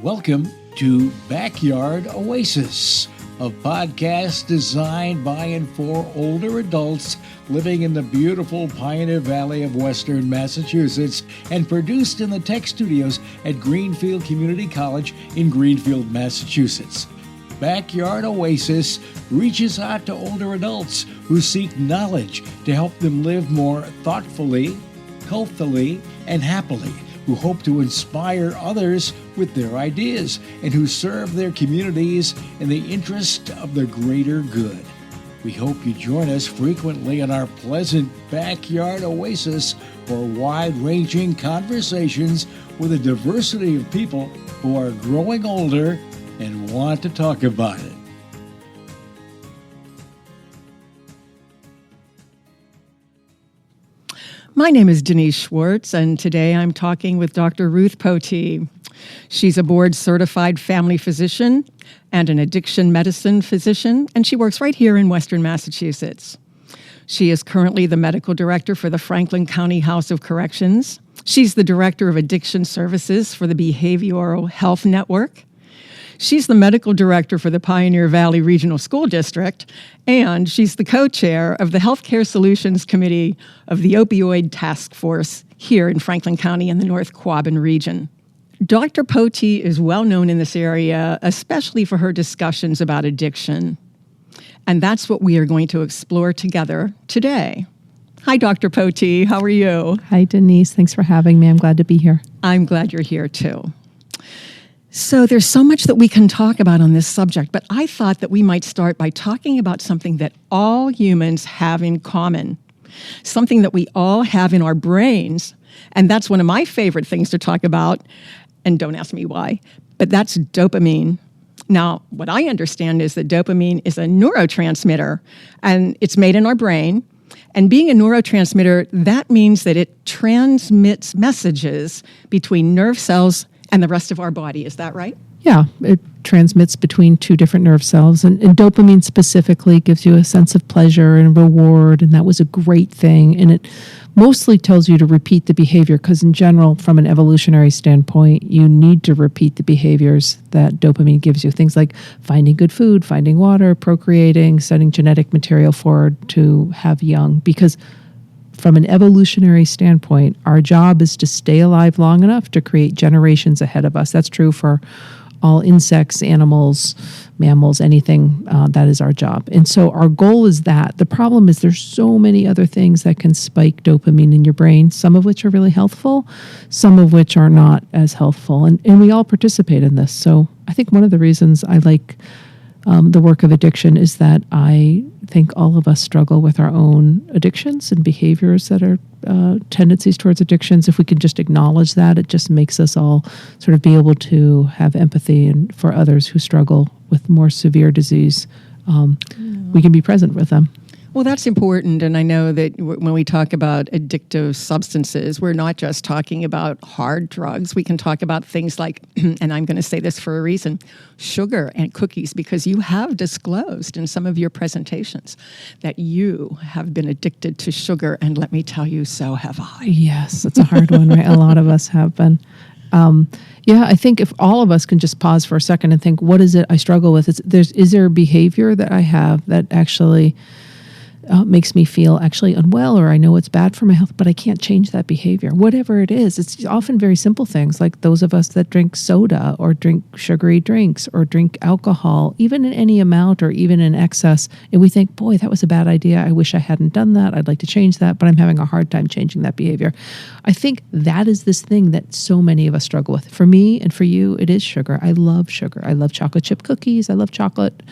Welcome to Backyard Oasis, a podcast designed by and for older adults living in the beautiful Pioneer Valley of Western Massachusetts and produced in the tech studios at Greenfield Community College in Greenfield, Massachusetts. Backyard Oasis reaches out to older adults who seek knowledge to help them live more thoughtfully, healthily, and happily, who hope to inspire others with their ideas, and who serve their communities in the interest of the greater good. We hope you join us frequently in our pleasant Backyard Oasis for wide-ranging conversations with a diversity of people who are growing older and want to talk about it. My name is Denise Schwartz, and today I'm talking with Dr. Ruth Potee. She's a board-certified family physician and an addiction medicine physician, and she works right here in Western Massachusetts. She is currently the medical director for the Franklin County House of Corrections. She's the director of addiction services for the Behavioral Health Network. She's the medical director for the Pioneer Valley Regional School District, and she's the co-chair of the Healthcare Solutions Committee of the Opioid Task Force here in Franklin County in the North Quabbin region. Dr. Potee is well known in this area, especially for her discussions about addiction. And that's what we are going to explore together today. Hi, Dr. Potee. How are you? Hi, Denise. Thanks for having me. I'm glad to be here. I'm glad you're here, too. So there's so much that we can talk about on this subject, but I thought that we might start by talking about something that all humans have in common, something that we all have in our brains, and that's one of my favorite things to talk about, and don't ask me why, but that's dopamine. Now, what I understand is that dopamine is a neurotransmitter, and it's made in our brain, and being a neurotransmitter, that means that it transmits messages between nerve cells and the rest of our body. Is that right? Yeah, it transmits between two different nerve cells. And dopamine specifically gives you a sense of pleasure and reward, and that was a great thing. And it mostly tells you to repeat the behavior because in general, from an evolutionary standpoint, you need to repeat the behaviors that dopamine gives you. Things like finding good food, finding water, procreating, sending genetic material forward to have young. Because from an evolutionary standpoint, our job is to stay alive long enough to create generations ahead of us. That's true for all insects, animals, mammals, anything. That is our job. And so our goal is that. The problem is there's so many other things that can spike dopamine in your brain, some of which are really healthful, some of which are not as healthful. And we all participate in this. So I think one of the reasons I like the work of addiction is that I think all of us struggle with our own addictions and behaviors that are tendencies towards addictions. If we can just acknowledge that, it just makes us all sort of be able to have empathy and for others who struggle with more severe disease. We can be present with them. Well, that's important, and I know that when we talk about addictive substances, we're not just talking about hard drugs. We can talk about things like, and I'm going to say this for a reason, sugar and cookies, because you have disclosed in some of your presentations that you have been addicted to sugar, and let me tell you, so have I. Yes, it's a hard one, right? A lot of us have been. I think if all of us can just pause for a second and think, what is it I struggle with? Is there a behavior that I have that actually makes me feel actually unwell, or I know it's bad for my health, but I can't change that behavior. Whatever it is, it's often very simple things like those of us that drink soda or drink sugary drinks or drink alcohol, even in any amount or even in excess. And we think, boy, that was a bad idea. I wish I hadn't done that. I'd like to change that, but I'm having a hard time changing that behavior. I think that is this thing that so many of us struggle with. For me and for you, it is sugar. I love sugar. I love chocolate chip cookies. I love chocolate.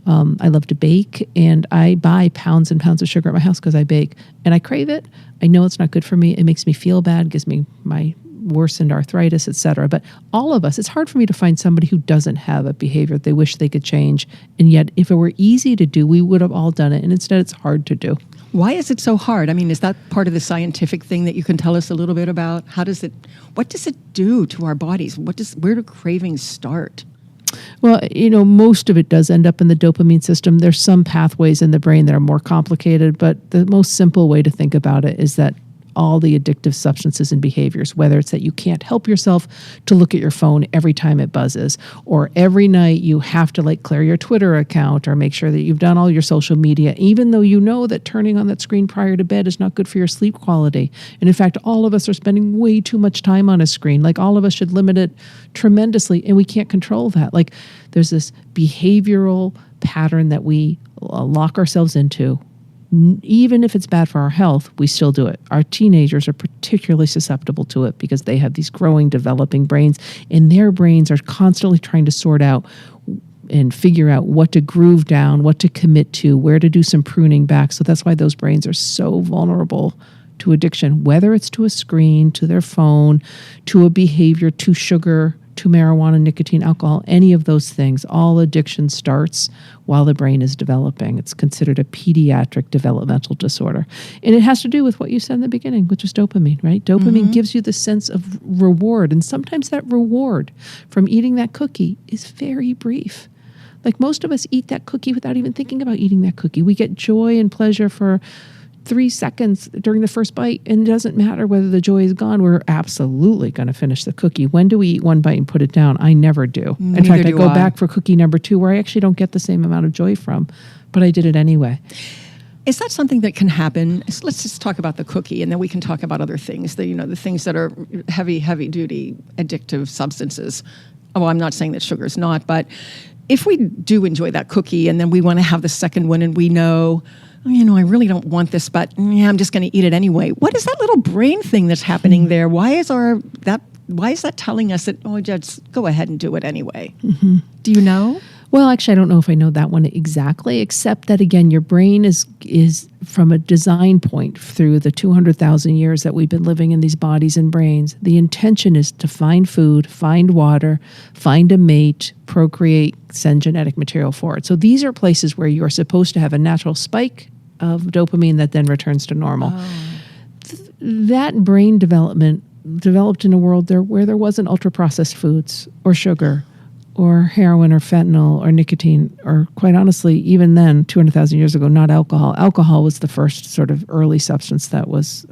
I love to bake, and I buy pounds and pounds of sugar at my house because I bake, and I crave it. I know it's not good for me. It makes me feel bad, gives me my worsened arthritis, etc. But all of us, it's hard for me to find somebody who doesn't have a behavior that they wish they could change. And yet, if it were easy to do, we would have all done it. And instead, it's hard to do. Why is it so hard? I mean, is that part of the scientific thing that you can tell us a little bit about? What does it do to our bodies? Where do cravings start? Well, most of it does end up in the dopamine system. There's some pathways in the brain that are more complicated, but the most simple way to think about it is that all the addictive substances and behaviors, whether it's that you can't help yourself to look at your phone every time it buzzes, or every night you have to like clear your Twitter account or make sure that you've done all your social media, even though you know that turning on that screen prior to bed is not good for your sleep quality. And in fact, all of us are spending way too much time on a screen. Like all of us should limit it tremendously, and we can't control that. Like there's this behavioral pattern that we lock ourselves into. Even if it's bad for our health, we still do it. Our teenagers are particularly susceptible to it because they have these growing, developing brains, and their brains are constantly trying to sort out and figure out what to groove down, what to commit to, where to do some pruning back. So that's why those brains are so vulnerable to addiction, whether it's to a screen, to their phone, to a behavior, to sugar, to marijuana, nicotine, alcohol, any of those things. All addiction starts while the brain is developing. It's considered a pediatric developmental disorder. And it has to do with what you said in the beginning, which is dopamine, right? Dopamine gives you the sense of reward. And sometimes that reward from eating that cookie is very brief. Like most of us eat that cookie without even thinking about eating that cookie. We get joy and pleasure for 3 seconds during the first bite, and it doesn't matter whether the joy is gone. We're absolutely going to finish the cookie. When do we eat one bite and put it down? I never do. In fact, I go back for cookie number 2 where I actually don't get the same amount of joy from, but I did it anyway. Is that something that can happen? Let's just talk about the cookie, and then we can talk about other things, the things that are heavy duty addictive substances. Well, I'm not saying that sugar's not, but if we do enjoy that cookie and then we want to have the second one and we know, I really don't want this, but I'm just going to eat it anyway. What is that little brain thing that's happening there? Why is that telling us that, just go ahead and do it anyway? Mm-hmm. Do you know? Well, actually, I don't know if I know that one exactly, except that, again, your brain is from a design point through the 200,000 years that we've been living in these bodies and brains. The intention is to find food, find water, find a mate, procreate, send genetic material for it. So these are places where you're supposed to have a natural spike of dopamine that then returns to normal. Oh. That brain development developed in a world where there wasn't ultra-processed foods or sugar or heroin or fentanyl or nicotine, or quite honestly, even then, 200,000 years ago, not alcohol. Alcohol was the first sort of early substance that was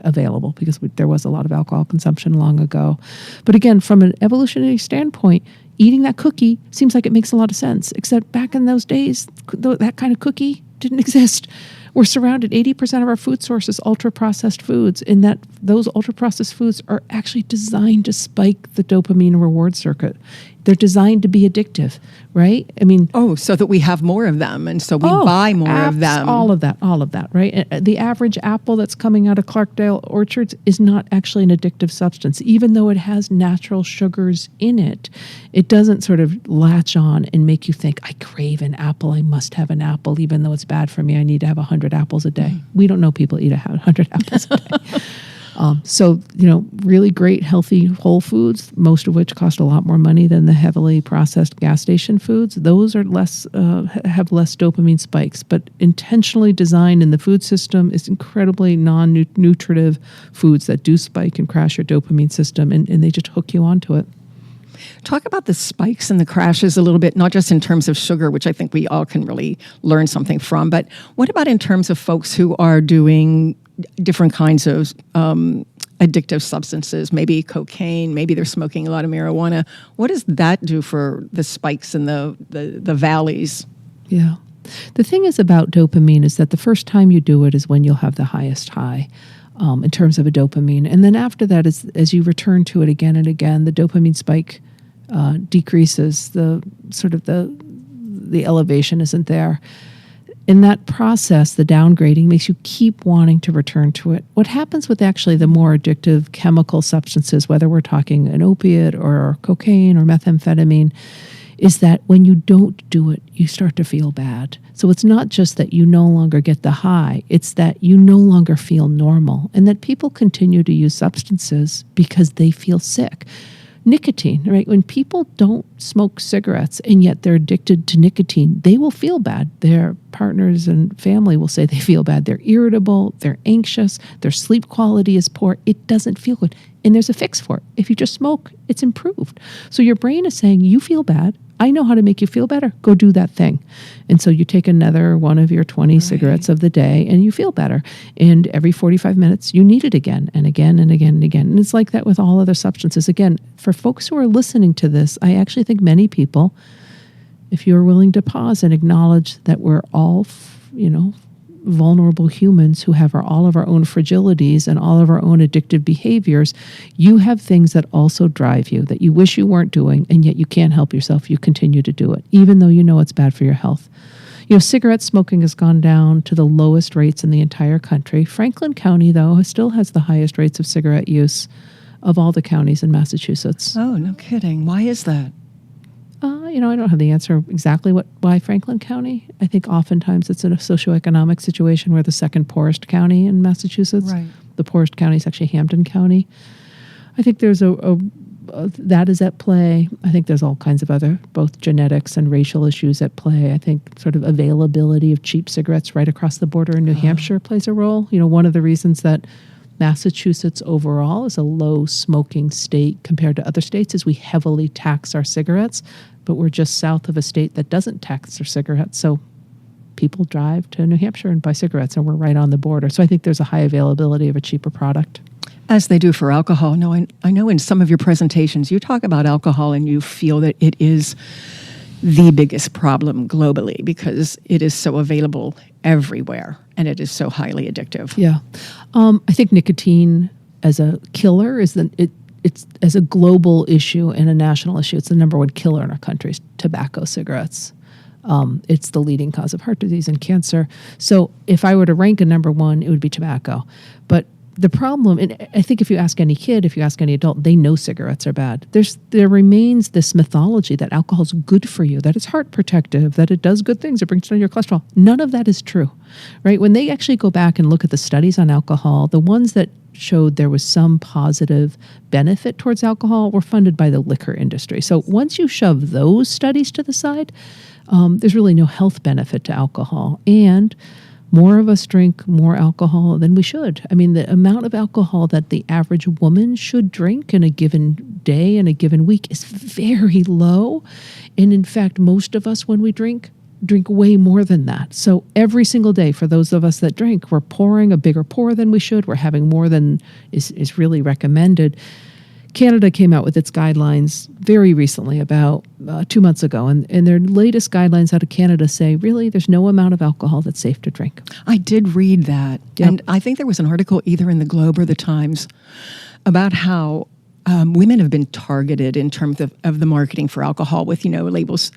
available because there was a lot of alcohol consumption long ago. But again, from an evolutionary standpoint, eating that cookie seems like it makes a lot of sense, except back in those days, that kind of cookie didn't exist. We're surrounded, 80% of our food sources, ultra-processed foods, and that those ultra-processed foods are actually designed to spike the dopamine reward circuit. They're designed to be addictive, right? So that we have more of them, and so we buy more of them. All of that, right? The average apple that's coming out of Clarkdale orchards is not actually an addictive substance. Even though it has natural sugars in it, it doesn't sort of latch on and make you think, I crave an apple, I must have an apple, even though it's bad for me, I need to have 100 apples a day. We don't know people eat 100 apples a day. Really great, healthy whole foods, most of which cost a lot more money than the heavily processed gas station foods. Those are have less dopamine spikes, but intentionally designed in the food system is incredibly non-nutritive foods that do spike and crash your dopamine system, and they just hook you onto it. Talk about the spikes and the crashes a little bit, not just in terms of sugar, which I think we all can really learn something from, but what about in terms of folks who are doing different kinds of addictive substances, maybe cocaine, maybe they're smoking a lot of marijuana. What does that do for the spikes and the valleys? Yeah. The thing is about dopamine is that the first time you do it is when you'll have the highest high in terms of a dopamine. And then after that, as you return to it again and again, the dopamine spike decreases. The elevation isn't there. In that process, the downgrading makes you keep wanting to return to it. What happens with actually the more addictive chemical substances, whether we're talking an opiate or cocaine or methamphetamine, is that when you don't do it, you start to feel bad. So it's not just that you no longer get the high, it's that you no longer feel normal, and that people continue to use substances because they feel sick. Nicotine, right? When people don't smoke cigarettes and yet they're addicted to nicotine, they will feel bad. Their partners and family will say they feel bad. They're irritable, they're anxious, their sleep quality is poor. It doesn't feel good. And there's a fix for it. If you just smoke, it's improved. So your brain is saying, you feel bad. I know how to make you feel better. Go do that thing. And so you take another one of your 20 cigarettes of the day and you feel better. And every 45 minutes, you need it again and again and again and again. And it's like that with all other substances. Again, for folks who are listening to this, I actually think many people, if you're willing to pause and acknowledge that we're all, vulnerable humans who have all of our own fragilities and all of our own addictive behaviors, you have things that also drive you that you wish you weren't doing, and yet you can't help yourself. You continue to do it, even though you know it's bad for your health. Cigarette smoking has gone down to the lowest rates in the entire country. Franklin County, though, still has the highest rates of cigarette use of all the counties in Massachusetts. Oh, no kidding. Why is that? I don't have the answer exactly why Franklin County. I think oftentimes it's in a socioeconomic situation where the second poorest county in Massachusetts. Right. The poorest county is actually Hampden County. I think there's that is at play. I think there's all kinds of other, both genetics and racial issues at play. I think sort of availability of cheap cigarettes right across the border in New Hampshire plays a role. One of the reasons that Massachusetts overall is a low smoking state compared to other states is we heavily tax our cigarettes, but we're just south of a state that doesn't tax their cigarettes. So people drive to New Hampshire and buy cigarettes, and we're right on the border. So I think there's a high availability of a cheaper product. As they do for alcohol. No, I know in some of your presentations you talk about alcohol and you feel that it is the biggest problem globally because it is so available everywhere and it is so highly addictive. Yeah. I think nicotine as a killer it's as a global issue and a national issue. It's the number one killer in our country, tobacco cigarettes. It's the leading cause of heart disease and cancer. So if I were to rank a number one, it would be tobacco. But the problem, and I think if you ask any kid, if you ask any adult, they know cigarettes are bad. There remains this mythology that alcohol is good for you, that it's heart protective, that it does good things, it brings down your cholesterol. None of that is true, right? When they actually go back and look at the studies on alcohol, the ones that showed there was some positive benefit towards alcohol were funded by the liquor industry. So once you shove those studies to the side, there's really no health benefit to alcohol. And more of us drink more alcohol than we should. I mean, the amount of alcohol that the average woman should drink in a given day, in a given week, is very low. And in fact, most of us, when we drink way more than that. So every single day, for those of us that drink, we're pouring a bigger pour than we should. We're having more than is really recommended. Canada came out with its guidelines very recently, about 2 months ago, and their latest guidelines out of Canada say, really, there's no amount of alcohol that's safe to drink. I did read that, and I think there was an article either in the Globe or the Times about how women have been targeted in terms of the marketing for alcohol with, labels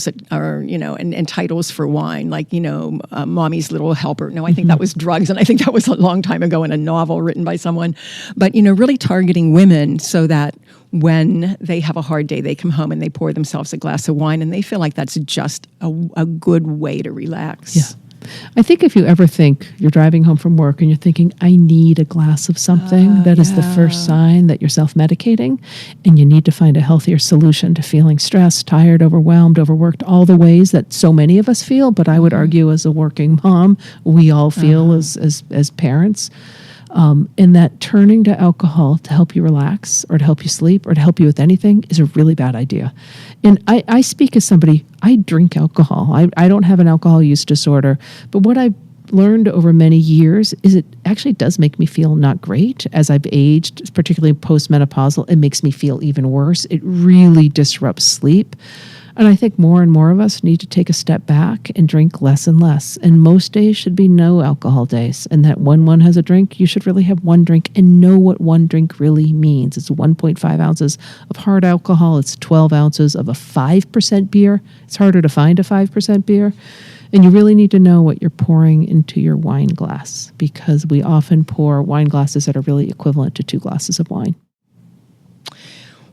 that are, and titles for wine, like, Mommy's Little Helper. No, I think that was drugs. And I think that was a long time ago in a novel written by someone. But, really targeting women so that when they have a hard day, they come home and they pour themselves a glass of wine and they feel like that's just a good way to relax. Yeah. I think if you ever think you're driving home from work and you're thinking, I need a glass of something, that is the first sign that you're self-medicating, and you need to find a healthier solution to feeling stressed, tired, overwhelmed, overworked, all the ways that so many of us feel. But I would argue as a working mom, we all feel as parents. And that turning to alcohol to help you relax or to help you sleep or to help you with anything is a really bad idea. And I speak as somebody, I drink alcohol. I don't have an alcohol use disorder. But what I've learned over many years is it actually does make me feel not great as I've aged, particularly postmenopausal. It makes me feel even worse. It really disrupts sleep. And I think more and more of us need to take a step back and drink less and less. And most days should be no alcohol days. And that when one has a drink, you should really have one drink and know what one drink really means. It's 1.5 ounces of hard alcohol. It's 12 ounces of a 5% beer. It's harder to find a 5% beer. And you really need to know what you're pouring into your wine glass, because we often pour wine glasses that are really equivalent to 2 glasses of wine.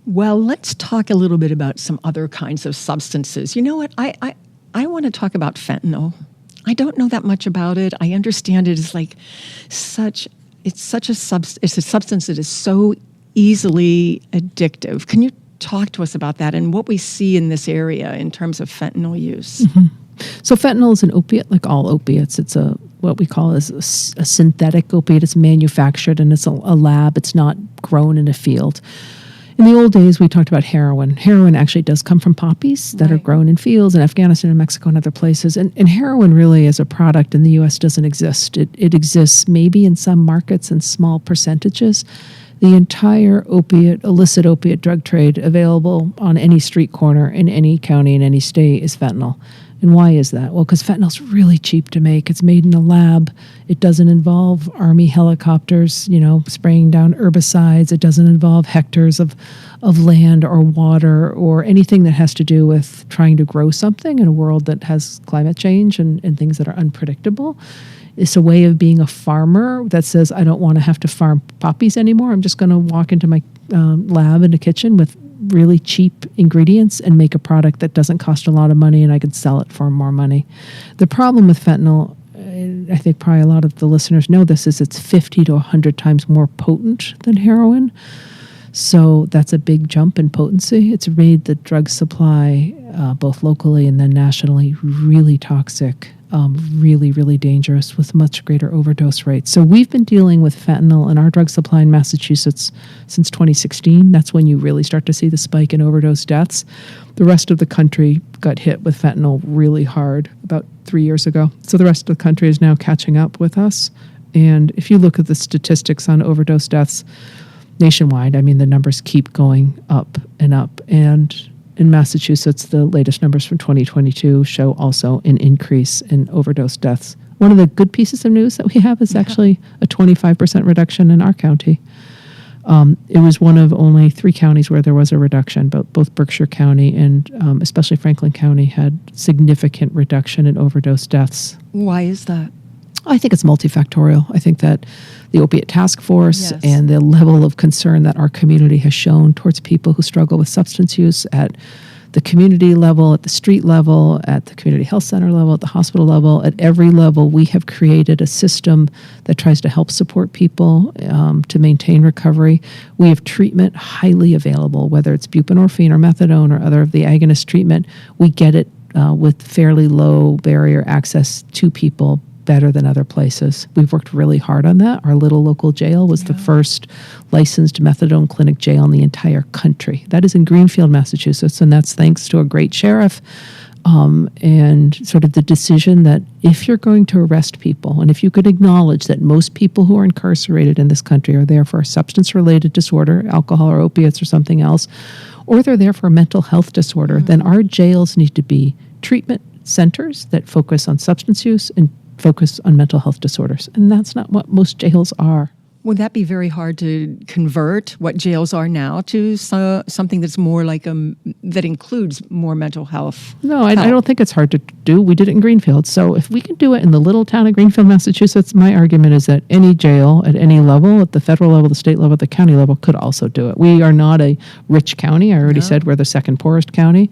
Well, let's talk a little bit about some other kinds of substances. You know what? I want to talk about fentanyl. I don't know that much about it. I understand it is like it's a substance that is so easily addictive. Can you talk to us about that and what we see in this area in terms of fentanyl use? Mm-hmm. So fentanyl is an opiate, like all opiates. It's what we call a synthetic opiate. It's manufactured and it's a lab. It's not grown in a field. In the old days, we talked about heroin. Heroin actually does come from poppies that are grown in fields in Afghanistan and Mexico and other places. And heroin really as a product in the U.S. doesn't exist. It exists maybe in some markets in small percentages. The entire illicit opiate drug trade available on any street corner in any county in any state is fentanyl. And why is that? Well, because fentanyl's really cheap to make. It's made in a lab. It doesn't involve Army helicopters, spraying down herbicides. It doesn't involve hectares of land or water or anything that has to do with trying to grow something in a world that has climate change and things that are unpredictable. It's a way of being a farmer that says, I don't want to have to farm poppies anymore. I'm just going to walk into my lab in the kitchen with really cheap ingredients and make a product that doesn't cost a lot of money, and I could sell it for more money. The problem with fentanyl, I think probably a lot of the listeners know this, is it's 50 to 100 times more potent than heroin. So that's a big jump in potency. It's made the drug supply, both locally and then nationally, really toxic, really, really dangerous with much greater overdose rates. So we've been dealing with fentanyl in our drug supply in Massachusetts since 2016. That's when you really start to see the spike in overdose deaths. The rest of the country got hit with fentanyl really hard about 3 years ago. So the rest of the country is now catching up with us. And if you look at the statistics on overdose deaths nationwide, the numbers keep going up. And in Massachusetts, the latest numbers from 2022 show also an increase in overdose deaths. One of the good pieces of news that we have is actually a 25% reduction in our county. It was one of only 3 counties where there was a reduction, but both Berkshire County and especially Franklin County had significant reduction in overdose deaths. Why is that? I think it's multifactorial. I think that the opiate task force and the level of concern that our community has shown towards people who struggle with substance use at the community level, at the street level, at the community health center level, at the hospital level, at every level, we have created a system that tries to help support people to maintain recovery. We have treatment highly available, whether it's buprenorphine or methadone or other of the agonist treatment. We get it with fairly low barrier access to people, better than other places. We've worked really hard on that. Our little local jail was the first licensed methadone clinic jail in the entire country. That is in Greenfield, Massachusetts, and that's thanks to a great sheriff and sort of the decision that if you're going to arrest people, and if you could acknowledge that most people who are incarcerated in this country are there for a substance-related disorder, alcohol or opiates or something else, or they're there for a mental health disorder, then our jails need to be treatment centers that focus on substance use and focus on mental health disorders. And that's not what most jails are. Would that be very hard to convert what jails are now to something that's more like that includes more mental health? No, I don't think it's hard to do. We did it in Greenfield. So if we can do it in the little town of Greenfield, Massachusetts, my argument is that any jail at any level, at the federal level, the state level, the county level, could also do it. We are not a rich county. I already said we're the second poorest county.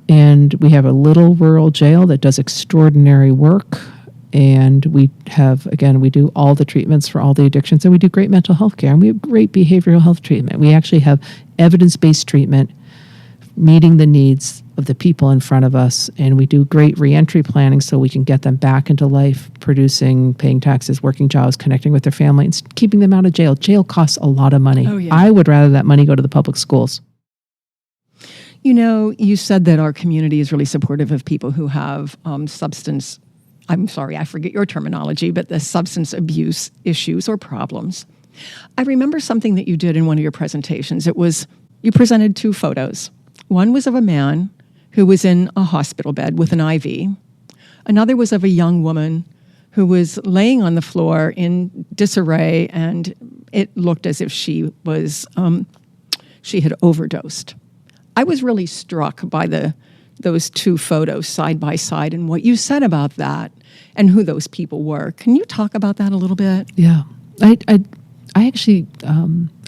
And we have a little rural jail that does extraordinary work. And we have, again, we do all the treatments for all the addictions, and we do great mental health care, and we have great behavioral health treatment. We actually have evidence-based treatment meeting the needs of the people in front of us, and we do great reentry planning so we can get them back into life, producing, paying taxes, working jobs, connecting with their family, and keeping them out of jail. Jail costs a lot of money. Oh, yeah. I would rather that money go to the public schools. You said that our community is really supportive of people who have I'm sorry, I forget your terminology, but the substance abuse issues or problems. I remember something that you did in one of your presentations. It was, you presented 2 photos. One was of a man who was in a hospital bed with an IV. Another was of a young woman who was laying on the floor in disarray, and it looked as if she had overdosed. I was really struck by those 2 photos side by side and what you said about that and who those people were. Can you talk about that a little bit? Yeah. I actually,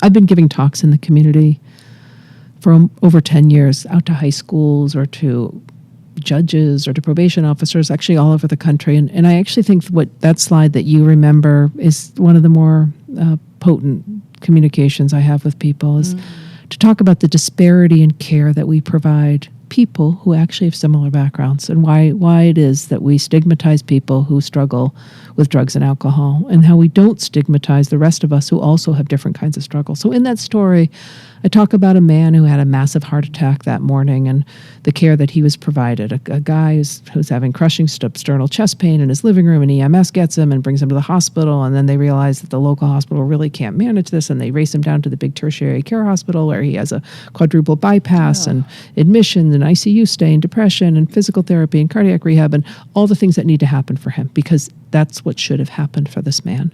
I've been giving talks in the community for over 10 years, out to high schools or to judges or to probation officers, actually all over the country. And I actually think what that slide that you remember is one of the more potent communications I have with people is to talk about the disparity in care that we provide people who actually have similar backgrounds, and why it is that we stigmatize people who struggle with drugs and alcohol, and how we don't stigmatize the rest of us who also have different kinds of struggles. So in that story, I talk about a man who had a massive heart attack that morning and the care that he was provided. A guy who's having crushing sternal chest pain in his living room, and EMS gets him and brings him to the hospital, and then they realize that the local hospital really can't manage this, and they race him down to the big tertiary care hospital where he has a quadruple bypass and admission and ICU stay and depression and physical therapy and cardiac rehab and all the things that need to happen for him, because that's what should have happened for this man.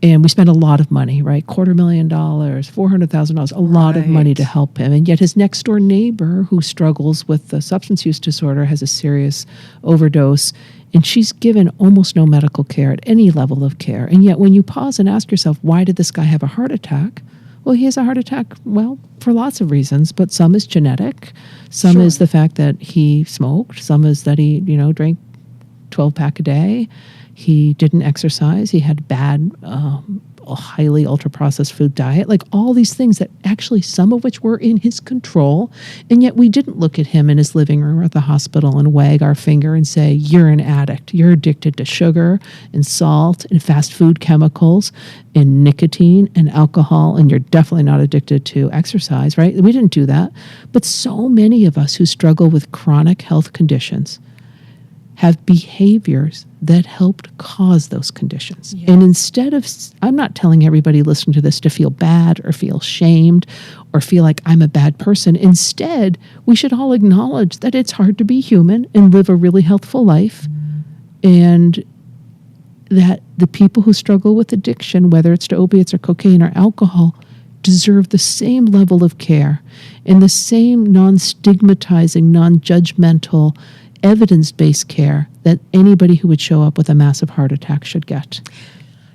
And we spent a lot of money, right? $250,000, $400,000, a lot of money to help him. And yet his next door neighbor who struggles with the substance use disorder has a serious overdose, and she's given almost no medical care at any level of care. And yet when you pause and ask yourself, why did this guy have a heart attack? Well, he has a heart attack, well, for lots of reasons, but some is genetic. Some is the fact that he smoked. Some is that he, drank 12-pack a day. He didn't exercise. He had bad, highly ultra-processed food diet. Like all these things that actually, some of which were in his control. And yet we didn't look at him in his living room or at the hospital and wag our finger and say, you're an addict. You're addicted to sugar and salt and fast food chemicals and nicotine and alcohol, and you're definitely not addicted to exercise, right? We didn't do that. But so many of us who struggle with chronic health conditions have behaviors that helped cause those conditions. Yes. And instead of, I'm not telling everybody listening to this to feel bad or feel shamed or feel like I'm a bad person. Instead, we should all acknowledge that it's hard to be human and live a really healthful life, and that the people who struggle with addiction, whether it's to opiates or cocaine or alcohol, deserve the same level of care and the same non-stigmatizing, non-judgmental, evidence-based care that anybody who would show up with a massive heart attack should get.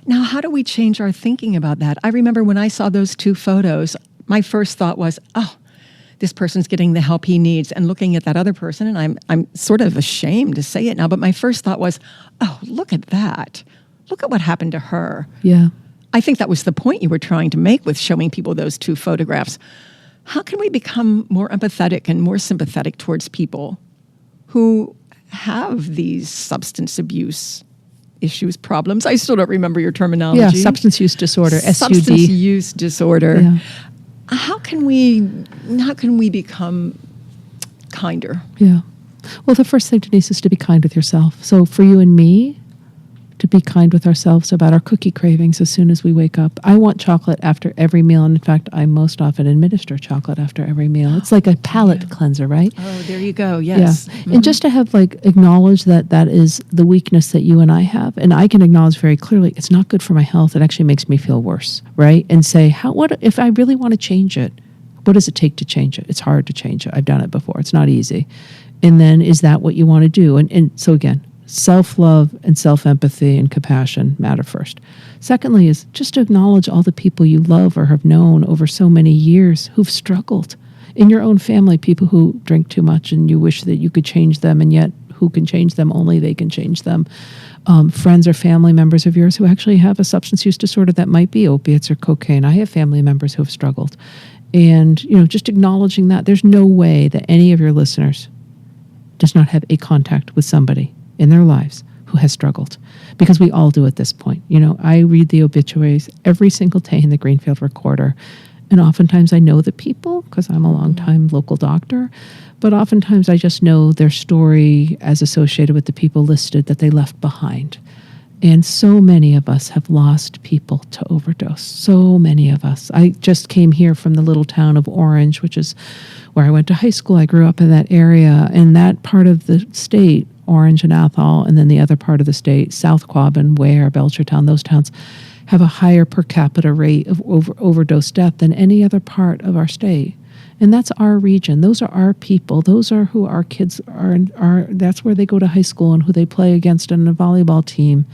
Now, how do we change our thinking about that? I remember when I saw those two photos, my first thought was, oh, this person's getting the help he needs. And looking at that other person, and I'm sort of ashamed to say it now, but my first thought was, oh, look at that. Look at what happened to her. Yeah. I think that was the point you were trying to make with showing people those two photographs. How can we become more empathetic and more sympathetic towards people who have these substance abuse issues, problems? I still don't remember your terminology. Yeah, substance use disorder, SUD. Substance use disorder. Yeah. How can we become kinder? Yeah. Well, the first thing, Denise, is to be kind with yourself. So for you and me, to be kind with ourselves about our cookie cravings as soon as we wake up. I want chocolate after every meal. And in fact, I most often administer chocolate after every meal. It's like a palate cleanser, right? Oh, there you go. Yes. Yeah. Mm-hmm. And just to have acknowledge that is the weakness that you and I have. And I can acknowledge very clearly, it's not good for my health. It actually makes me feel worse, right? And say, what if I really want to change it? What does it take to change it? It's hard to change it. I've done it before. It's not easy. And then is that what you want to do? And so again, self-love and self-empathy and compassion matter first. Secondly is just to acknowledge all the people you love or have known over so many years who've struggled. In your own family, people who drink too much and you wish that you could change them, and yet who can change them? Only they can change them. Friends or family members of yours who actually have a substance use disorder that might be opiates or cocaine. I have family members who have struggled. And, just acknowledging that there's no way that any of your listeners does not have a contact with somebody in their lives who has struggled, because we all do at this point. I read the obituaries every single day in the Greenfield Recorder, and oftentimes I know the people because I'm a long-time local doctor, but oftentimes I just know their story as associated with the people listed that they left behind. And so many of us have lost people to overdose. So many of us. I just came here from the little town of Orange, which is where I went to high school. I grew up in that area, and that part of the state, Orange and Athol, and then the other part of the state, South Quabbin, Ware, Belchertown, those towns have a higher per capita rate of overdose death than any other part of our state. And that's our region. Those are our people. Those are who our kids are. That's where they go to high school and who they play against in a volleyball team.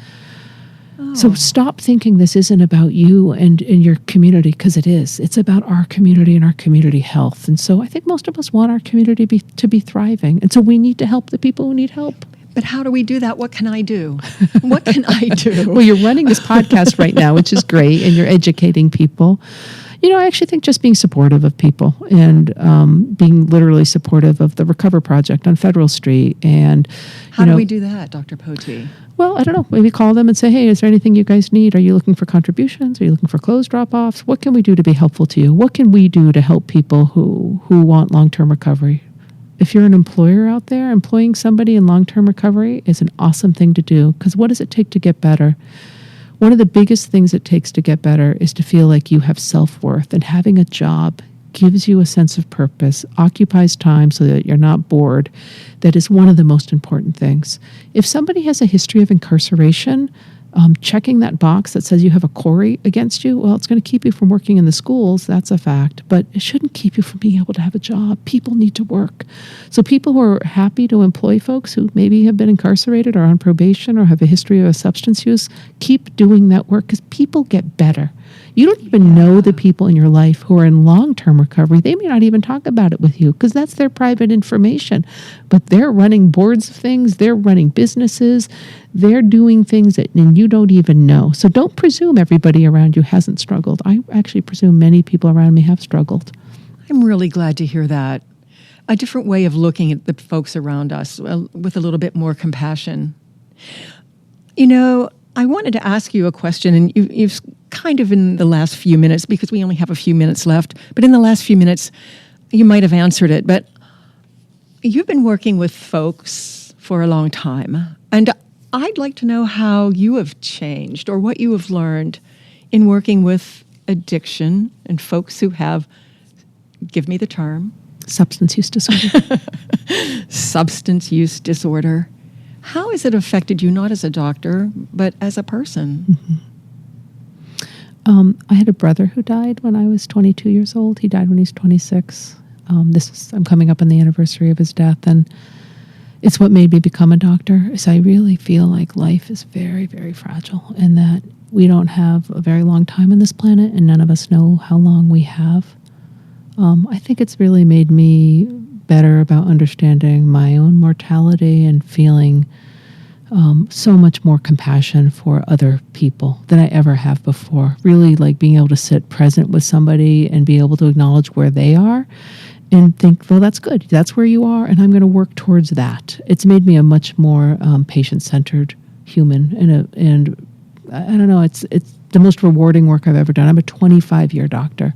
Oh. So stop thinking this isn't about you and your community, because it is. It's about our community and our community health. And so I think most of us want our community to be thriving. And so we need to help the people who need help. But how do we do that? What can I do? What can I do? Well, you're running this podcast right now, which is great, and you're educating people. I actually think just being supportive of people and being literally supportive of the Recover Project on Federal Street. And how do we do that, Dr. Potee? Well, I don't know. Maybe call them and say, hey, is there anything you guys need? Are you looking for contributions? Are you looking for clothes drop-offs? What can we do to be helpful to you? What can we do to help people who want long-term recovery? If you're an employer out there, employing somebody in long-term recovery is an awesome thing to do, because what does it take to get better? One of the biggest things it takes to get better is to feel like you have self-worth, and having a job gives you a sense of purpose, occupies time so that you're not bored. That is one of the most important things. If somebody has a history of incarceration, checking that box that says you have a query against you, well, it's going to keep you from working in the schools. That's a fact. But it shouldn't keep you from being able to have a job. People need to work. So people who are happy to employ folks who maybe have been incarcerated or on probation or have a history of substance use, keep doing that work, because people get better. You don't even know the people in your life who are in long-term recovery. They may not even talk about it with you because that's their private information. But they're running boards of things. They're running businesses. They're doing things that and you don't even know. So don't presume everybody around you hasn't struggled. I actually presume many people around me have struggled. I'm really glad to hear that. A different way of looking at the folks around us with a little bit more compassion. I wanted to ask you a question, and you've kind of in the last few minutes, because we only have a few minutes left, but in the last few minutes, you might have answered it, but you've been working with folks for a long time, and I'd like to know how you have changed or what you have learned in working with addiction and folks who have, give me the term. Substance use disorder. Substance use disorder. How has it affected you, not as a doctor, but as a person? Mm-hmm. I had a brother who died when I was 22 years old. He died when he was 26. I'm coming up on the anniversary of his death, and it's what made me become a doctor. Is I really feel like life is very, very fragile, and that we don't have a very long time on this planet, and none of us know how long we have. I think it's really made me better about understanding my own mortality and feeling so much more compassion for other people than I ever have before. Really like being able to sit present with somebody and be able to acknowledge where they are and think, well, that's good. That's where you are, and I'm going to work towards that. It's made me a much more patient-centered human, and I don't know, it's the most rewarding work I've ever done. I'm a 25-year doctor.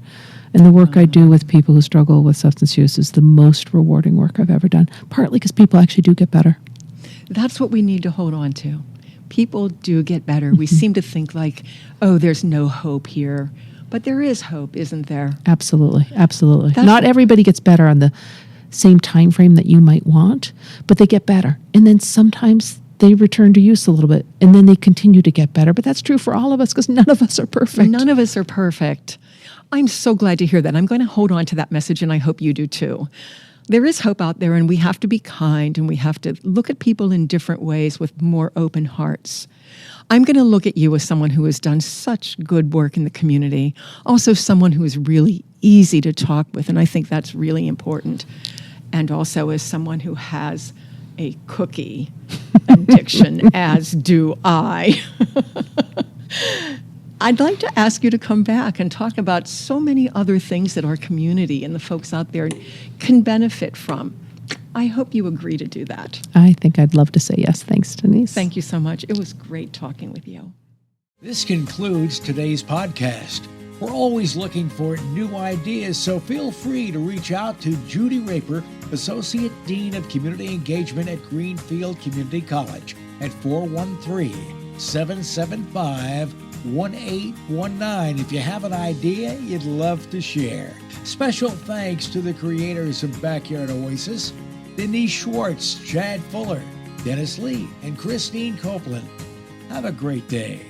And the work I do with people who struggle with substance use is the most rewarding work I've ever done, partly because people actually do get better. That's what we need to hold on to. People do get better. We seem to think like, oh, there's no hope here. But there is hope, isn't there? Absolutely, absolutely. Not everybody gets better on the same time frame that you might want, but they get better. And then sometimes they return to use a little bit, and then they continue to get better. But that's true for all of us because none of us are perfect. None of us are perfect. I'm so glad to hear that. I'm going to hold on to that message, and I hope you do too. There is hope out there, and we have to be kind, and we have to look at people in different ways with more open hearts. I'm going to look at you as someone who has done such good work in the community, also someone who is really easy to talk with, and I think that's really important, and also as someone who has a cookie addiction, as do I. I'd like to ask you to come back and talk about so many other things that our community and the folks out there can benefit from. I hope you agree to do that. I think I'd love to say yes. Thanks, Denise. Thank you so much. It was great talking with you. This concludes today's podcast. We're always looking for new ideas, so feel free to reach out to Judy Raper, Associate Dean of Community Engagement at Greenfield Community College at 413-775-1819 if you have an idea you'd love to share. Special thanks to the creators of Backyard Oasis, Denise Schwartz, Chad Fuller, Dennis Lee, and Christine Copeland. Have a great day.